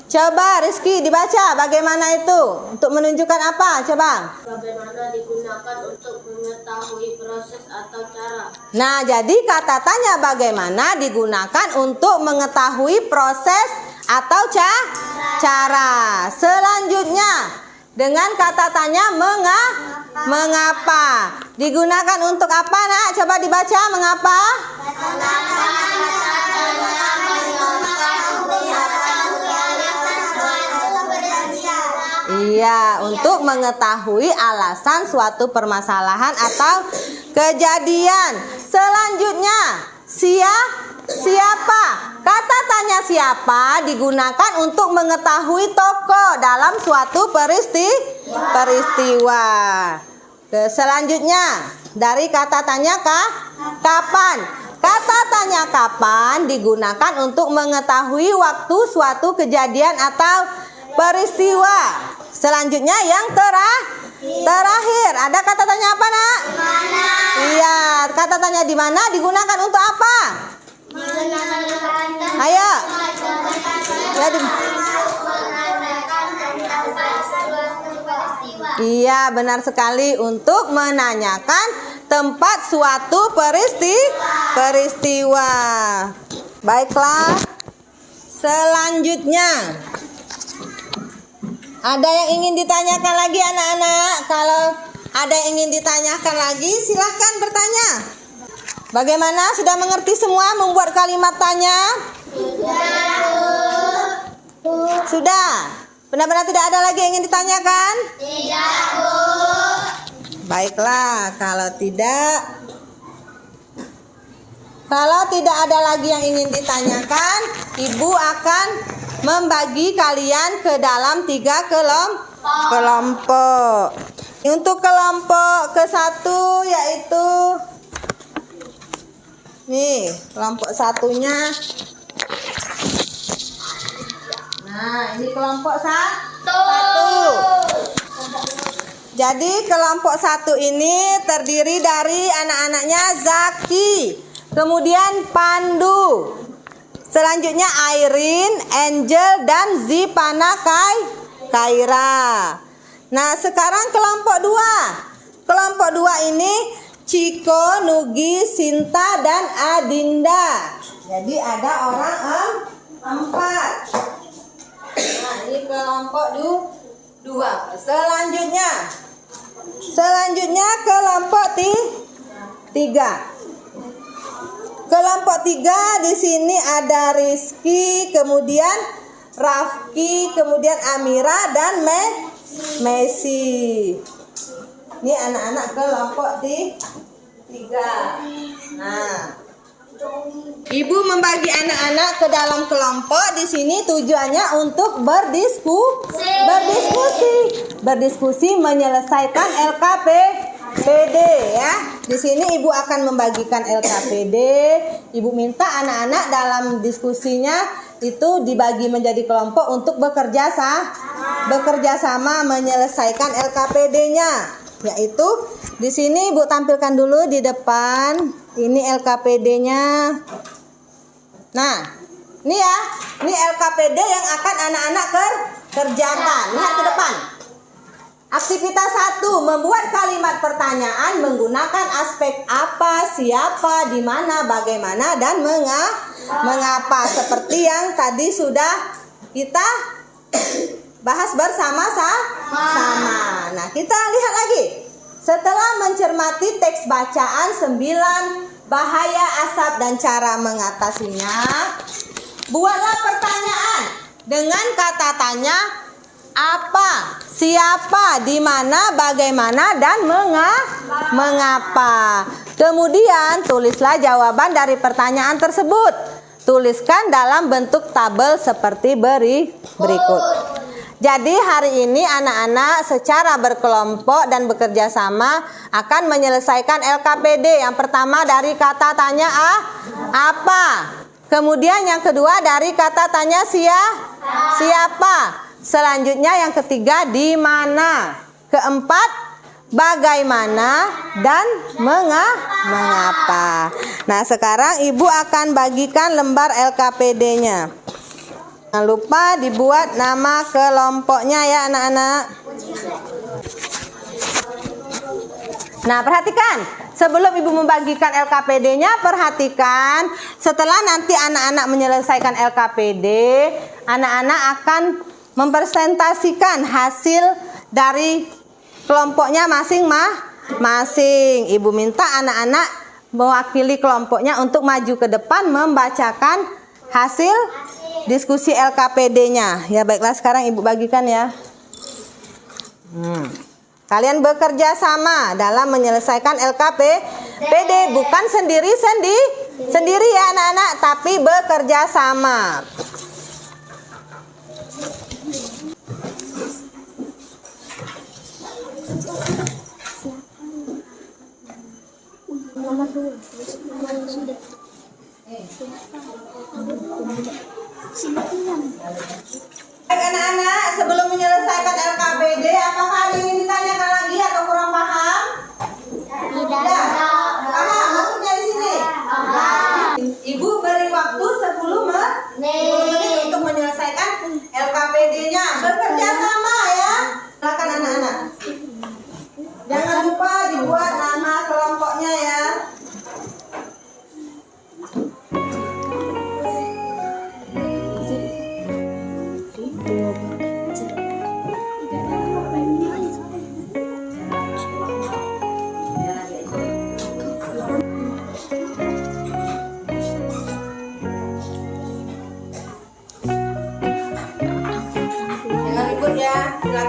A: Coba Rizky dibaca, bagaimana itu? Untuk menunjukkan apa? Coba.
B: Bagaimana digunakan untuk mengetahui proses atau cara?
A: Nah, jadi kata tanya bagaimana digunakan untuk mengetahui proses atau cara. Selanjutnya, dengan kata tanya mengapa? Digunakan untuk apa, Nak? Coba dibaca, mengapa? Iya, untuk mengetahui alasan suatu permasalahan atau kejadian. Selanjutnya, siapa? Kata tanya siapa digunakan untuk mengetahui tokoh dalam suatu peristiwa. Selanjutnya, dari kata tanya kapan? Kata tanya kapan digunakan untuk mengetahui waktu suatu kejadian atau peristiwa. Selanjutnya yang terakhir, ada kata tanya apa, Nak? Iya, kata tanya di mana digunakan untuk apa? Ayo. Ya, Iya, benar sekali, untuk menanyakan tempat suatu peristiwa. Baiklah, selanjutnya ada yang ingin ditanyakan lagi anak-anak? Kalau ada yang ingin ditanyakan lagi, silahkan bertanya. Bagaimana? Sudah mengerti semua membuat kalimat tanya? Sudah. Benar-benar tidak ada lagi yang ingin ditanyakan?
D: Tidak, Bu.
A: Baiklah, kalau tidak ada lagi yang ingin ditanyakan, Ibu akan membagi kalian ke dalam 3 kelompok. Untuk kelompok ke-1 yaitu nih, kelompok satunya. Nah, ini kelompok 1. Jadi kelompok 1 ini terdiri dari anak-anaknya Zaki, kemudian Pandu, selanjutnya Airin, Angel, dan Zipana Kaira. Nah, sekarang kelompok 2. Kelompok 2 ini Ciko, Nugi, Sinta, dan Adinda. Jadi ada orang 4. Nah, ini kelompok 2. Selanjutnya kelompok 3. Kelompok 3 di sini ada Rizky, kemudian Rafki, kemudian Amira, dan Messi. Ini anak-anak kelompok 3. Nah, Ibu membagi anak-anak ke dalam kelompok di sini tujuannya untuk berdiskusi menyelesaikan LKPD ya. Di sini Ibu akan membagikan LKPD. Ibu minta anak-anak dalam diskusinya itu dibagi menjadi kelompok untuk bekerja sama menyelesaikan LKPD-nya. Yaitu di sini Ibu tampilkan dulu di depan. Ini LKPD-nya. Nah, ini ya. Ini LKPD yang akan anak-anak kerjakan. Lihat ke depan. Aktivitas 1, membuat kalimat pertanyaan menggunakan aspek apa, siapa, di mana, bagaimana, dan mengapa. Seperti yang tadi sudah kita bahas bersama-sama. Nah, kita lihat lagi. Setelah mencermati teks bacaan 9 bahaya asap dan cara mengatasinya, buatlah pertanyaan dengan kata tanya apa, siapa, di mana, bagaimana, dan mengapa. Kemudian tulislah jawaban dari pertanyaan tersebut. Tuliskan dalam bentuk tabel seperti berikut. Jadi hari ini anak-anak secara berkelompok dan bekerja sama akan menyelesaikan LKPD. Yang pertama dari kata tanya apa. Kemudian yang kedua dari kata tanya siapa. Selanjutnya yang ketiga di mana. Keempat bagaimana dan mengapa. Nah, sekarang Ibu akan bagikan lembar LKPD-nya. Jangan lupa dibuat nama kelompoknya ya anak-anak. Nah, perhatikan. Sebelum Ibu membagikan LKPD-nya, perhatikan. Setelah nanti anak-anak menyelesaikan LKPD, anak-anak akan mempresentasikan hasil dari kelompoknya masing-masing. Ibu minta anak-anak mewakili kelompoknya untuk maju ke depan membacakan hasil diskusi LKPD-nya. Ya, baiklah, sekarang Ibu bagikan ya. Kalian bekerja sama dalam menyelesaikan LKPD, bukan sendiri ya anak-anak, tapi bekerja sama. Baik anak-anak, sebelum menyelesaikan LKPD, apakah ada yang ditanyakan lagi atau kurang paham? Tidak. Paham maksudnya di sini? Ibu beri waktu 10 menit.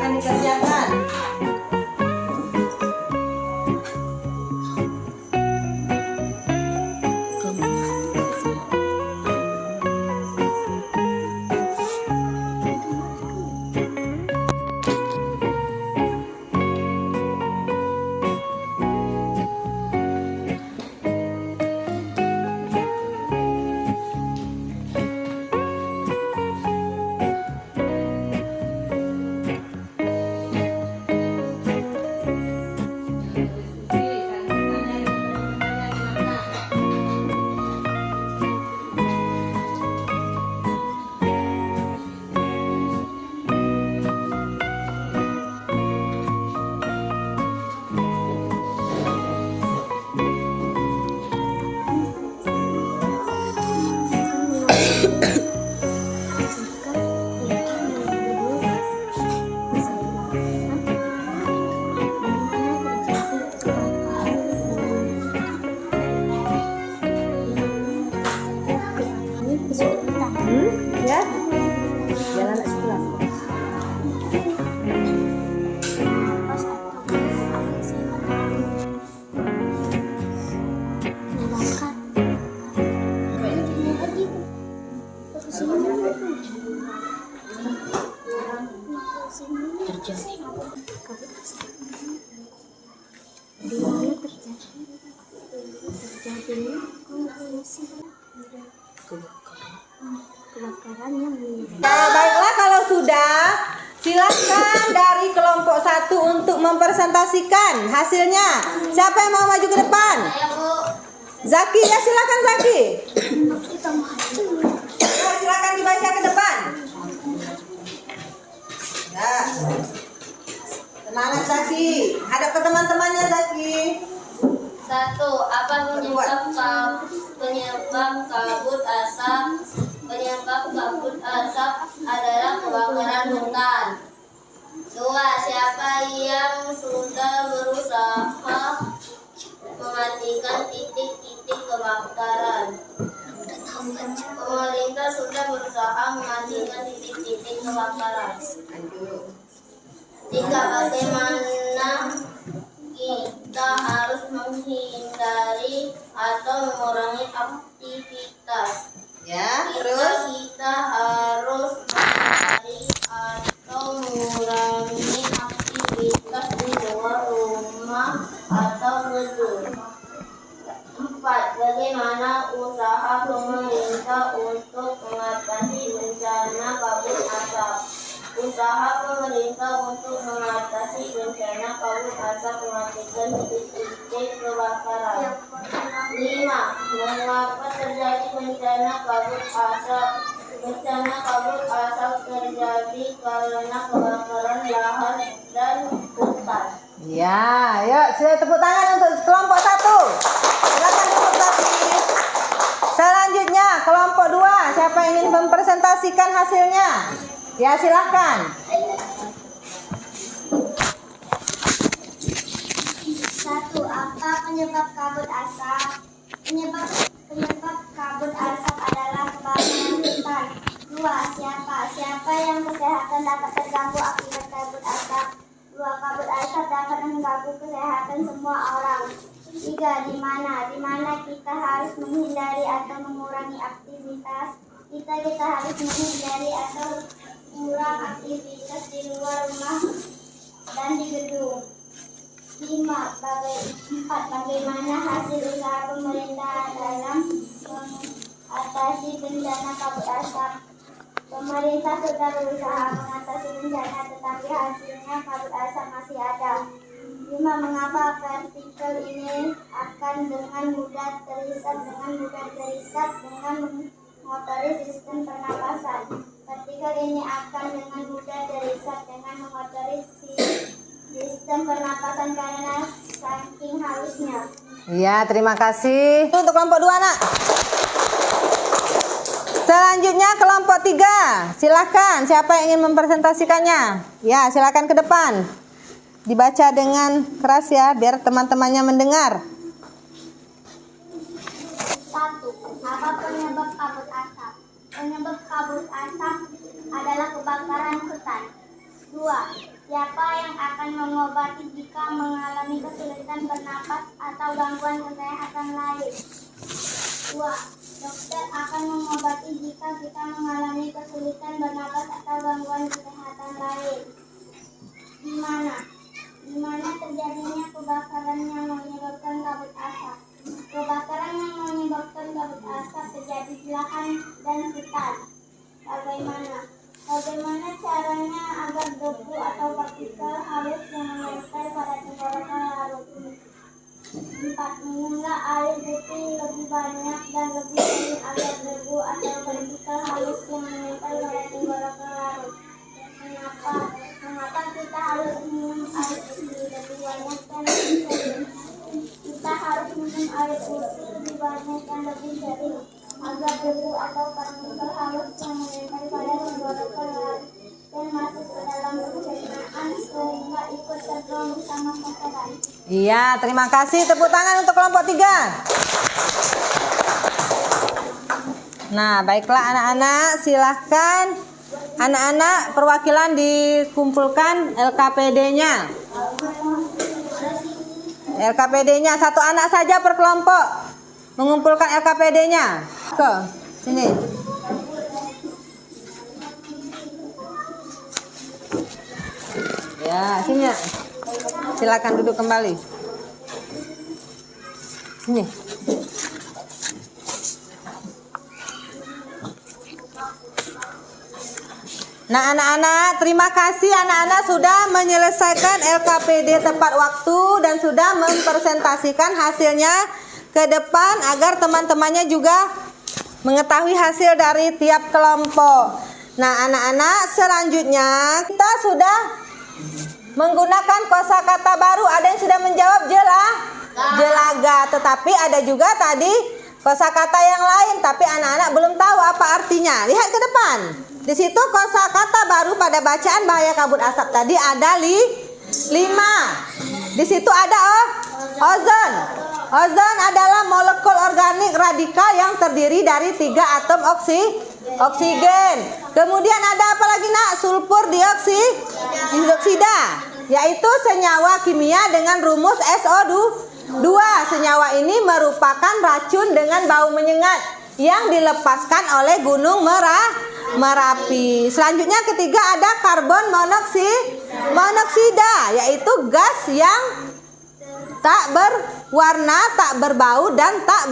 A: Silakan dikerjakan. Ya, jalan sekolah. Baiklah, kalau sudah, silakan dari kelompok 1 untuk mempresentasikan hasilnya. Siapa yang mau maju ke depan? Zaki, ya silakan Zaki. Ya, silakan dibaca ke depan. Ya. Semangat Zaki. Hadap ke teman-temannya Zaki.
B: 1. Apa penyebab kabut asap? Penyebab kabut asap adalah kebakaran hutan. 2. Siapa yang sudah berusaha mematikan titik-titik kebakaran? Pemerintah sudah berusaha mematikan titik-titik kebakaran. 3. Bagaimana kita harus menghindari atau mengurangi aktivitas?
A: Ya, terus
B: Kita harus menghindari atau mengurangi aktivitas di luar rumah atau gedung. 4. Bagaimana usaha pemerintah untuk mengatasi bencana kabut asap? Usaha pemerintah untuk mengatasi bencana kabut asap mematikan titik-titik kebakaran. 5. Mengapa terjadi bencana kabut asap? Bencana kabut asap terjadi karena kebakaran lahan dan hutan.
A: ya, yuk sudah tepuk tangan untuk kelompok 1. Silakan tepuk Zaki. Selanjutnya kelompok 2. Siapa yang ingin mempresentasikan hasilnya? Ya, silakan.
D: 1. Apa penyebab kabut asap? Penyebab kabut asap adalah kebakaran hutan. 2. Siapa yang kesehatan dapat terganggu akibat kabut asap? 2. Kabut asap dapat mengganggu kesehatan semua orang. 3. Di mana kita harus menghindari atau mengurangi aktivitas? Kita harus menghindari atau mengurangi aktivitas di luar rumah dan di gedung. 4. Bagaimana hasil usaha pemerintah dalam mengatasi bencana kabut asap? Pemerintah sudah berusaha mengatasi bencana, tetapi hasilnya kabut asap masih ada. 5. Mengapa partikel ini akan dengan mudah terisap dengan mengotori sistem pernapasan? Partikel ini akan dengan mudah terisap dengan mengotori sistem pernapasan karena saking halusnya.
A: Ya, terima kasih. Untuk kelompok 2, Nak. Selanjutnya kelompok 3. Silakan, siapa yang ingin mempresentasikannya? Ya, silakan ke depan. Dibaca dengan keras ya, biar teman-temannya mendengar.
D: 1. Apa penyebab kabut asap? Penyebab kabut asap adalah kebakaran hutan. 2. Siapa yang akan mengobati jika mengalami kesulitan bernapas atau gangguan kesehatan lain? 2. Dokter akan mengobati jika kita mengalami kesulitan bernapas atau gangguan kesehatan lain. Di mana terjadinya kebakaran yang menyebabkan kabut asap? Kebakaran yang menyebabkan kabut asap terjadi di lahan dan hutan. Bagaimana caranya agar debu atau partikel halus yang menempel pada tenggorokan larut? 4. Minumlah air putih lebih banyak dan lebih sering agar debu atau partikel halus yang menempel pada tenggorokan larut. Mengapa kita harus minum air putih lebih banyak dan lebih sering? Kita harus minum air putih lebih banyak dan lebih sering agar debu atau partikel halus yang menempel pada tenggorokan larut dan masuk ke dalam pencernaan sehingga ikut terdorong bersama kotoran.
A: Iya, terima kasih. Tepuk tangan untuk kelompok 3. Nah, baiklah anak-anak, silahkan anak-anak perwakilan dikumpulkan LKPD-nya. LKPD-nya satu anak saja per kelompok mengumpulkan LKPD-nya. Ke sini. Ya, sini. Silakan duduk kembali. Sini. Nah anak-anak, terima kasih anak-anak sudah menyelesaikan LKPD tepat waktu dan sudah mempresentasikan hasilnya ke depan agar teman-temannya juga mengetahui hasil dari tiap kelompok. Nah anak-anak, selanjutnya kita sudah menggunakan kosakata baru. Ada yang sudah menjawab jelaga, tetapi ada juga tadi kosakata yang lain tapi anak-anak belum tahu apa artinya. Lihat ke depan. Di situ kosakata baru pada bacaan bahaya kabut asap tadi ada 5. Di situ ada ozon. Ozon adalah molekul organik radikal yang terdiri dari 3 atom oksigen. Kemudian ada apa lagi nak? Sulfur dioksida, yaitu senyawa kimia dengan rumus SO2. Senyawa ini merupakan racun dengan bau menyengat yang dilepaskan oleh gunung Merapi. Selanjutnya ketiga ada karbon monoksida, yaitu gas yang tak berwarna, tak berbau dan tak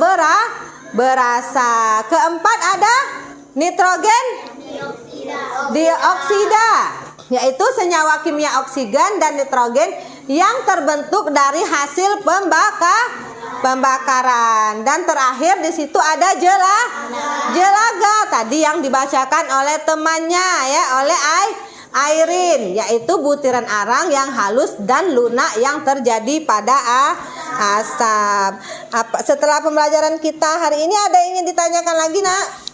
A: berasa. Keempat ada nitrogen dioksida, yaitu senyawa kimia oksigen dan nitrogen yang terbentuk dari hasil pembakaran. Dan terakhir di situ ada jelaga tadi yang dibacakan oleh temannya ya, oleh Airin, yaitu butiran arang yang halus dan lunak yang terjadi pada asap. Setelah pembelajaran kita hari ini ada yang ingin ditanyakan lagi nak?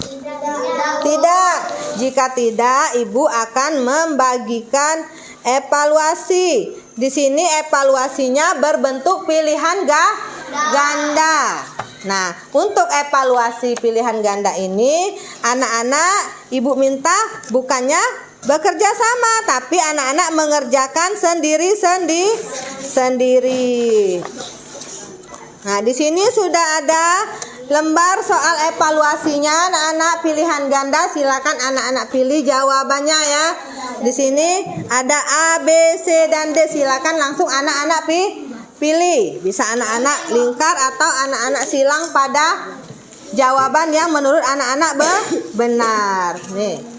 A: Tidak. Jika tidak, Ibu akan membagikan evaluasi. Di sini evaluasinya berbentuk pilihan ganda. Nah, untuk evaluasi pilihan ganda ini, anak-anak Ibu minta bukannya bekerja sama, tapi anak-anak mengerjakan sendiri. Nah, di sini sudah ada lembar soal evaluasinya, anak-anak pilihan ganda. Silakan anak-anak pilih jawabannya ya. Di sini ada A, B, C dan D. Silakan langsung anak-anak pilih. Bisa anak-anak lingkar atau anak-anak silang pada jawaban yang menurut anak-anak benar. Nih.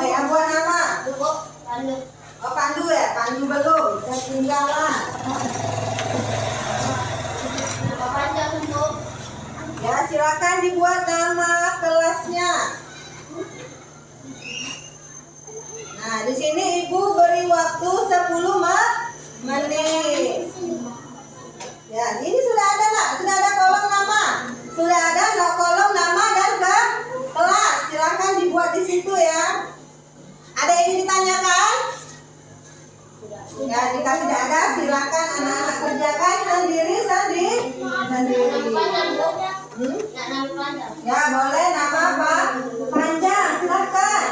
A: Yang buat nama? Oh, Pandu ya? Pandu belum. Ketinggalan. Ya, silakan dibuat nama kelasnya. Nah, di sini Ibu beri waktu 10 Ya boleh, nggak apa-apa. Panjang, silakan.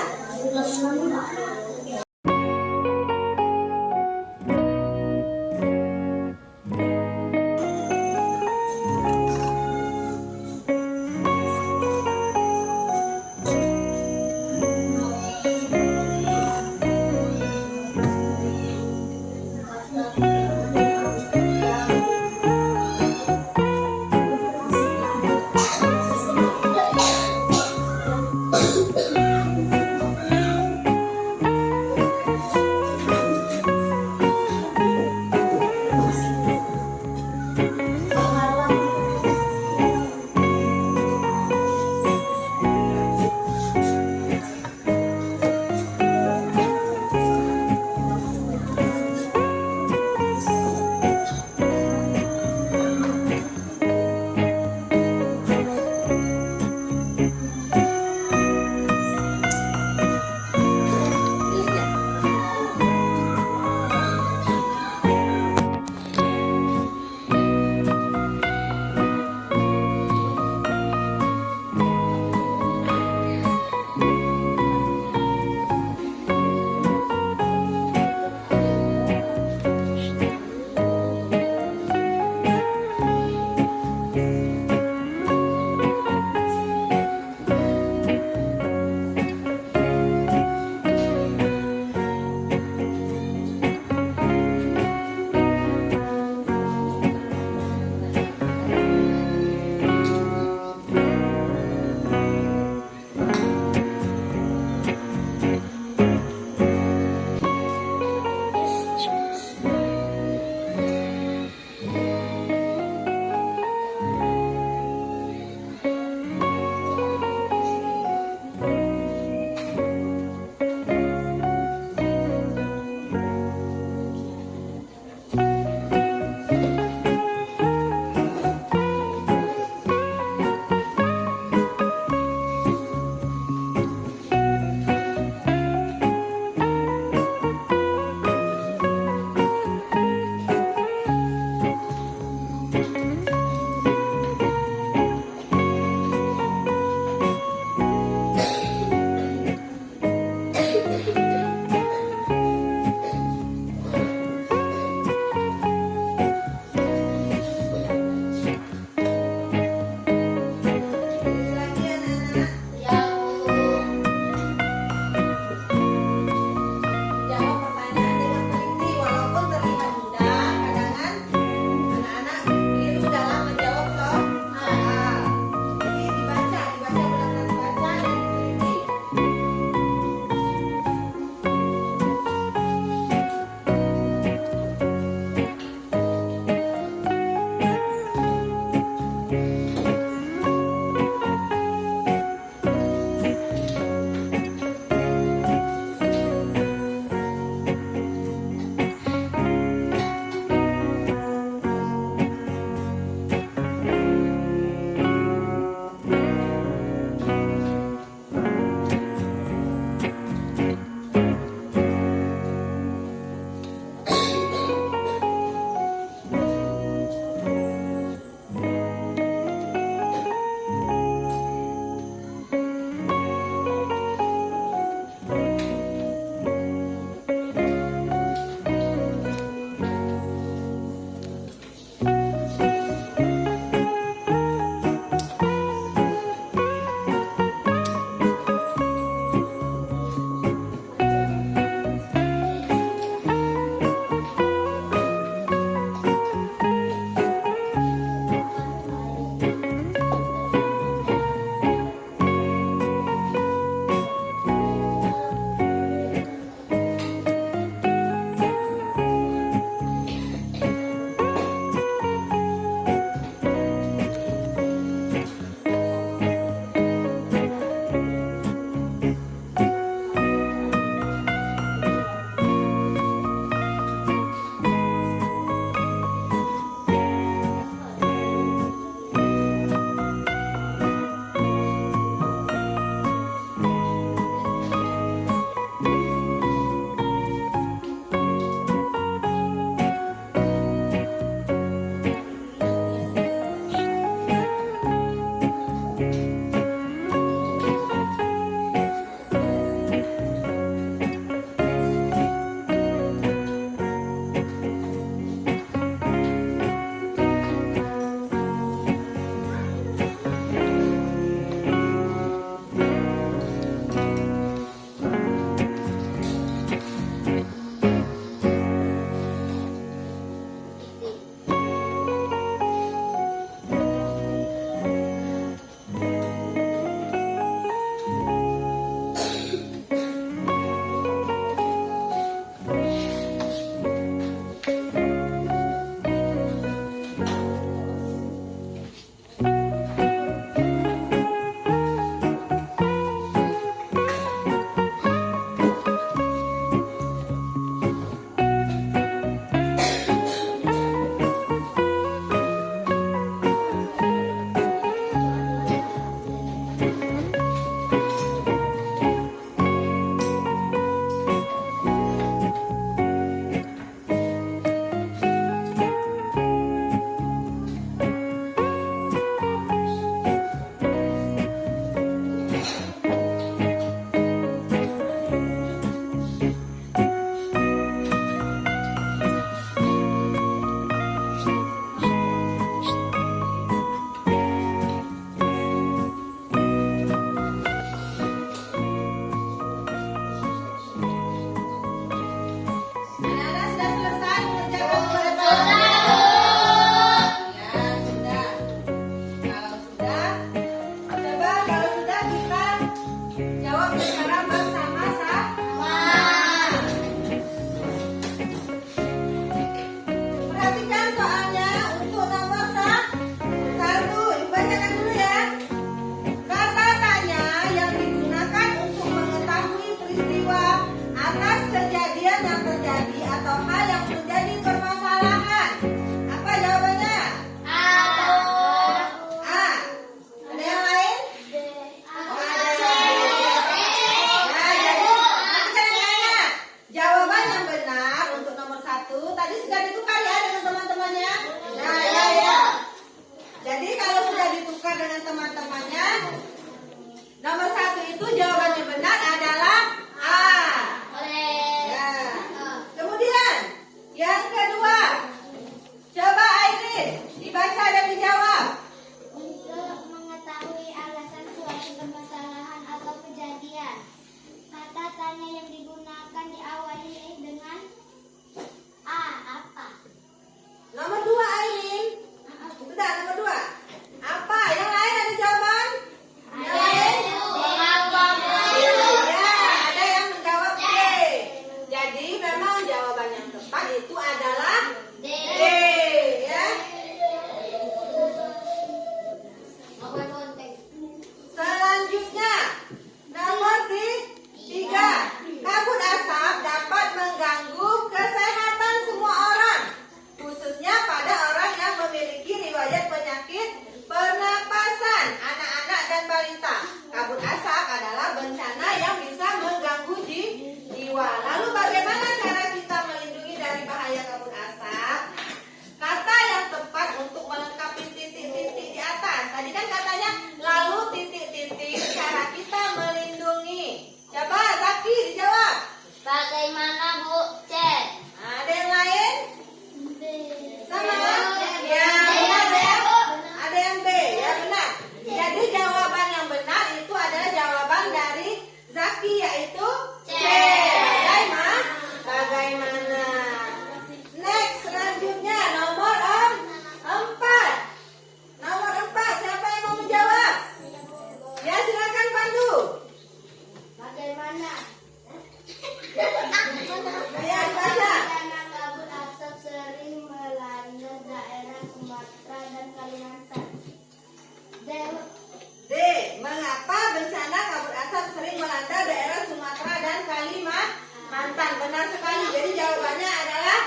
A: benar sekali. Jadi jawabannya adalah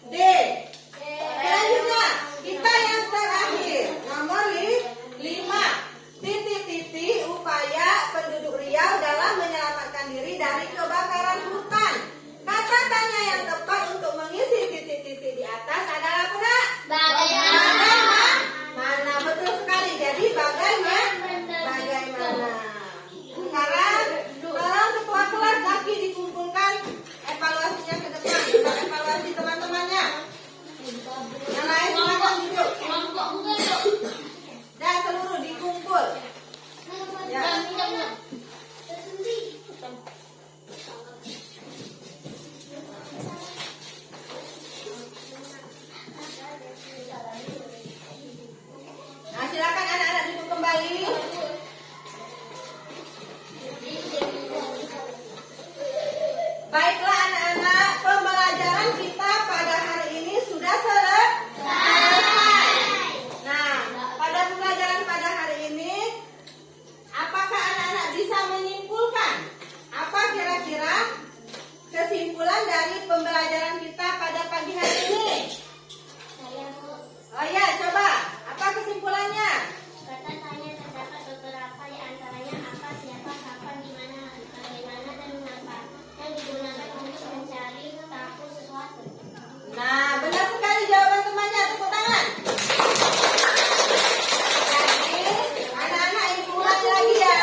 A: D. Selanjutnya, kita yang terakhir, nomor 5. Titik-titik upaya penduduk Riau dalam menyelamatkan diri dari kebakaran hutan. Kata tanya yang tepat untuk mengisi titik-titik di atas adalah apa? Bagaimana? Betul sekali. Jadi bagaimana? Sekarang tolong ketua kelas lagi dikumpulkan evaluasinya ke depan. Kita evaluasi teman-temannya. Yang lain silakan duduk. Dan seluruh dikumpul. Ya. Nah, silakan anak-anak duduk kembali. Baiklah anak-anak, pembelajaran kita pada hari ini sudah selesai. Nah, pada pembelajaran pada hari ini, apakah anak-anak bisa menyimpulkan apa kira-kira kesimpulan dari pembelajaran kita pada pagi hari ini? Oh ya, coba. Apa kesimpulannya?
D: Kata tanya terdapat beberapa di antaranya apa, siapa, kapan, di mana, bagaimana, dan mengapa yang digunakan untuk mencari tahu sesuatu.
A: Nah, benar sekali jawaban temannya. Tepuk tangan. Jadi, anak-anak ibu ulangi lagi ya.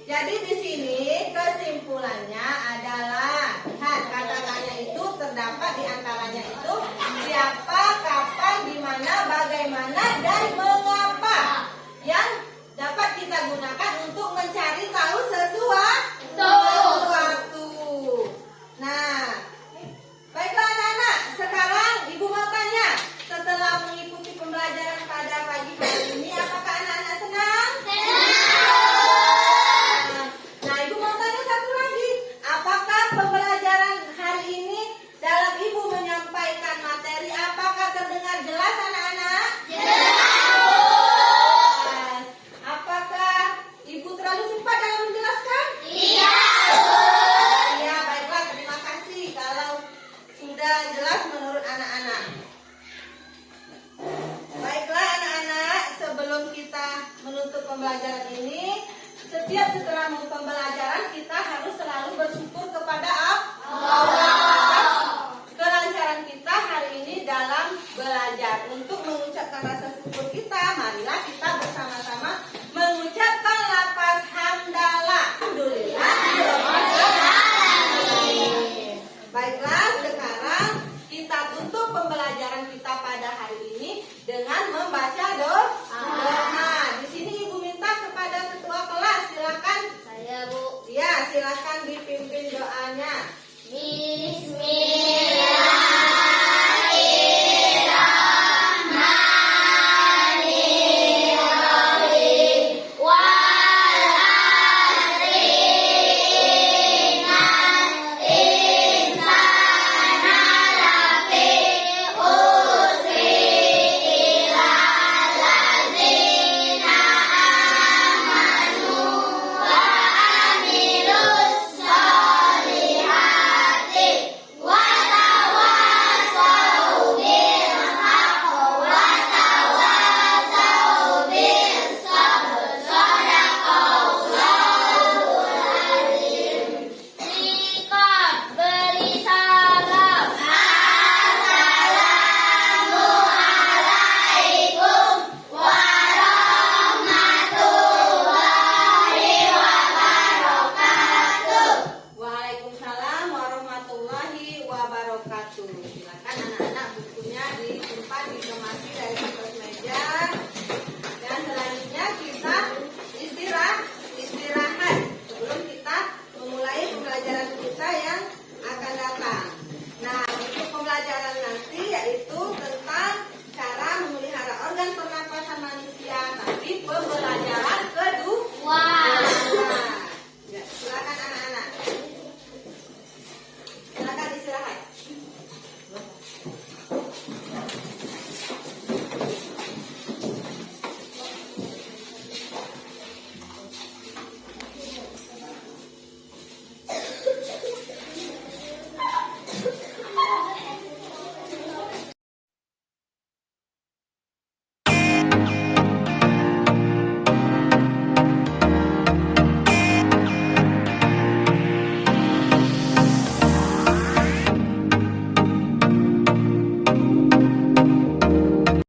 A: Jadi di sini kesimpulannya adalah, lihat kata tanya itu terdapat di antaranya itu siapa, kapan, di mana, bagaimana, dan mengapa yang dapat kita gunakan untuk mencari tahu sesuatu. Nah, baiklah anak-anak, sekarang ibu mau tanya, setelah mengikuti pembelajaran pada pagi hari ini, apakah anak-anak senang? Nah, ibu mau tanya satu lagi, apakah pembelajaran hari ini dalam ibu menyampaikan materi, apakah terdengar jelas anak-anak? Jelas. Apakah ibu terlalu cepat dalam menjelaskan? Iya, baiklah, terima kasih kalau sudah jelas menurut anak-anak. Baiklah anak-anak, sebelum kita menutup pembelajaran ini, setiap setelah pembelajaran kita harus selalu bersyukur kepada Allah atas kelancaran kita hari ini dalam belajar. Untuk mengucapkan rasa syukur kita, marilah kita bersama-sama mengucapkan lafaz hamdalah. Alhamdulillahirobbilalamin. Baiklah, sekarang kita tutup pembelajaran kita pada hari ini dengan membaca doa.